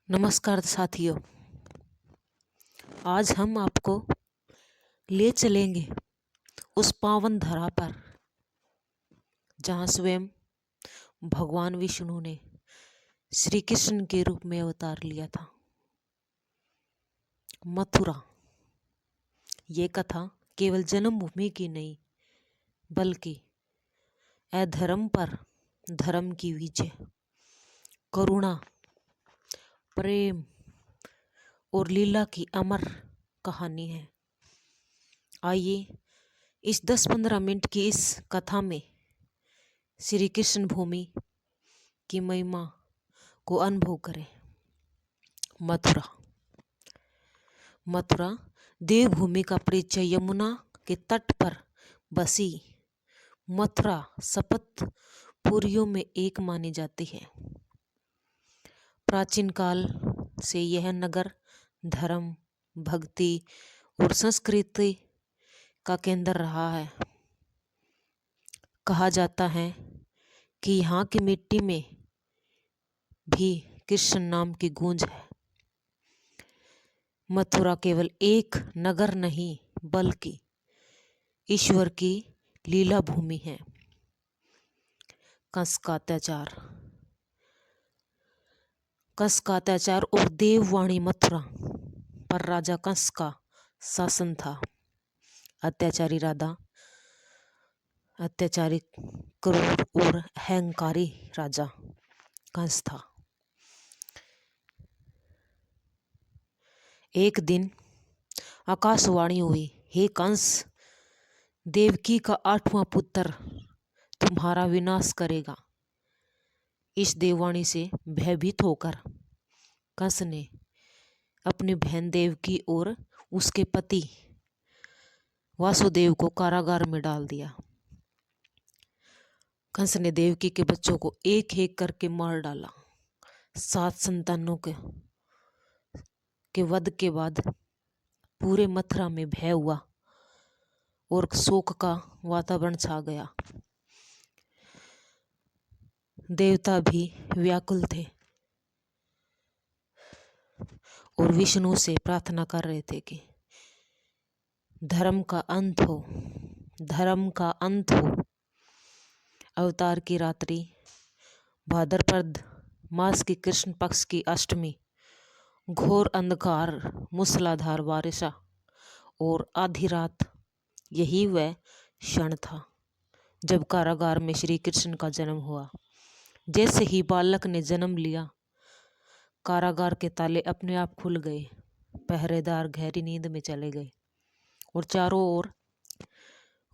नमस्कार साथियों, आज हम आपको ले चलेंगे उस पावन धरा पर जहाँ स्वयं भगवान विष्णु ने श्री कृष्ण के रूप में अवतार लिया था। मथुरा। ये कथा केवल जन्मभूमि की नहीं, बल्कि अधर्म पर धर्म की विजय, करुणा, प्रेम और लीला की अमर कहानी है। आइए इस 10-15 मिनट की इस कथा में श्री कृष्ण भूमि की महिमा को अनुभव करें। मथुरा देवभूमि का परिचय यमुना के तट पर बसी मथुरा सप्त पुरियों में एक मानी जाती है। प्राचीन काल से यह नगर धर्म, भक्ति और संस्कृति का केंद्र रहा है। कहा जाता है कि यहाँ की मिट्टी में भी कृष्ण नाम की गूंज है। मथुरा केवल एक नगर नहीं, बल्कि ईश्वर की लीला भूमि है। कंस का अत्याचार और देववाणी। मथुरा पर राजा कंस का शासन था। अत्याचारी क्रूर और अहंकारी राजा कंस था। एक दिन आकाशवाणी हुई, हे कंस, देवकी का 8वां पुत्र तुम्हारा विनाश करेगा। इस देववाणी से भयभीत होकर कंस ने अपनी बहन देवकी और उसके पति वासुदेव को कारागार में डाल दिया। कंस ने देवकी के बच्चों को एक एक करके मार डाला। 7 संतानों के वध के बाद पूरे मथुरा में भय हुआ और शोक का वातावरण छा गया। देवता भी व्याकुल थे और विष्णु से प्रार्थना कर रहे थे कि धर्म का अंत हो। अवतार की रात्रि, भाद्रपद मास की कृष्ण पक्ष की अष्टमी, घोर अंधकार, मूसलाधार बारिश और आधी रात, यही वह क्षण था जब कारागार में श्री कृष्ण का जन्म हुआ। जैसे ही बालक ने जन्म लिया, कारागार के ताले अपने आप खुल गए, पहरेदार गहरी नींद में चले गए और चारों ओर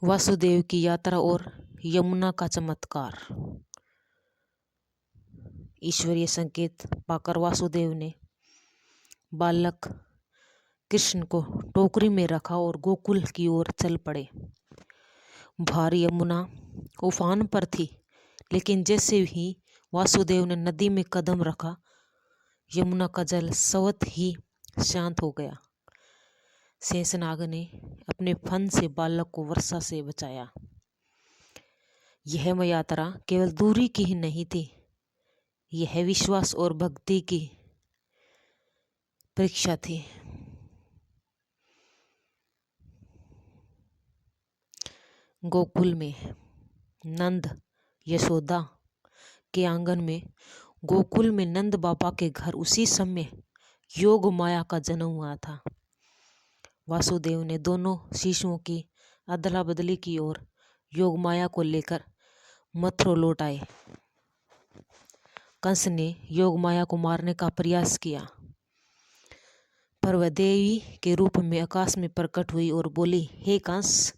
वासुदेव की यात्रा और यमुना का चमत्कार। ईश्वरीय संकेत पाकर वासुदेव ने बालक कृष्ण को टोकरी में रखा और गोकुल की ओर चल पड़े। भारी यमुना उफान पर थी, लेकिन जैसे ही वासुदेव ने नदी में कदम रखा, यमुना का जल स्वतः ही शांत हो गया। शेषनाग ने अपने फन से बालक को वर्षा से बचाया। यह यात्रा केवल दूरी की ही नहीं थी, यह विश्वास और भक्ति की परीक्षा थी। गोकुल में नंद यशोदा के आंगन में, गोकुल में नंद बाबा के घर उसी समय योग माया का जन्म हुआ था। वासुदेव ने दोनों शिशुओं की अदला बदली की और योग माया को लेकर मथुरा लौट आए। कंस ने योग माया को मारने का प्रयास किया, पर वह देवी के रूप में आकाश में प्रकट हुई और बोली, हे कंस,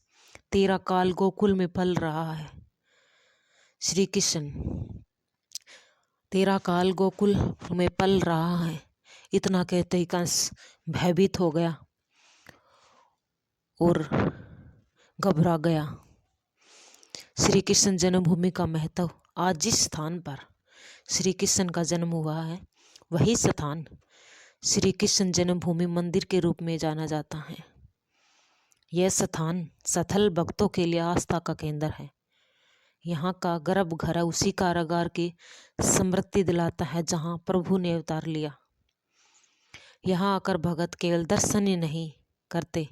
तेरा काल गोकुल में पल रहा है। श्री कृष्ण, तेरा काल गोकुल में पल रहा है। इतना कहते ही कंस भयभीत हो गया और घबरा गया। श्री कृष्ण जन्मभूमि का महत्व। आज जिस स्थान पर श्री कृष्ण का जन्म हुआ है, वही स्थान श्री कृष्ण जन्मभूमि मंदिर के रूप में जाना जाता है। यह स्थान सथल भक्तों के लिए आस्था का केंद्र है। यहाँ का गर्भगृह उसी कारागार की स्मृति दिलाता है जहाँ प्रभु ने अवतार लिया। यहाँ आकर भगत केवल दर्शन ही नहीं करते,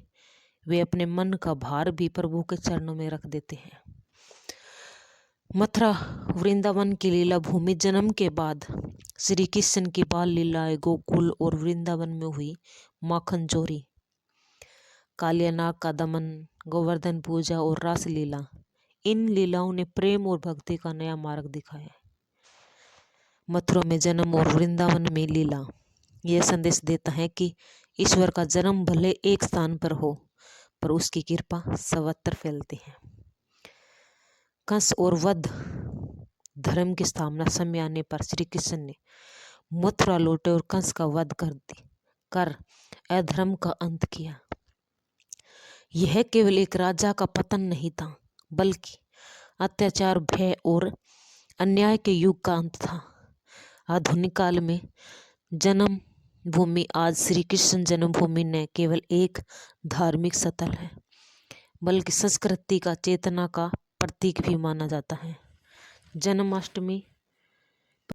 वे अपने मन का भार भी प्रभु के चरणों में रख देते हैं। मथुरा वृंदावन की लीला भूमि जन्म के बाद श्री कृष्ण की बाल लीलाएं गोकुल और वृंदावन में हुई माखन चोरी, कालियानाग का दमन, गोवर्धन पूजा और रास लीला, इन लीलाओं ने प्रेम और भक्ति का नया मार्ग दिखाया। मथुरा में जन्म और वृंदावन में लीला यह संदेश देता है कि ईश्वर का जन्म भले एक स्थान पर हो, पर उसकी कृपा सर्वत्र फैलती है। कंस और वध धर्म की स्थापना समय आने पर श्री कृष्ण ने मथुरा लौटे और कंस का वध कर अधर्म का अंत किया। यह केवल एक राजा का पतन नहीं था, बल्कि अत्याचार, भय और अन्याय के युग का अंत था। आधुनिक काल में जन्म भूमि आज श्री कृष्ण जन्मभूमि न केवल एक धार्मिक स्थल है, बल्कि संस्कृति का चेतना का प्रतीक भी माना जाता है। जन्माष्टमी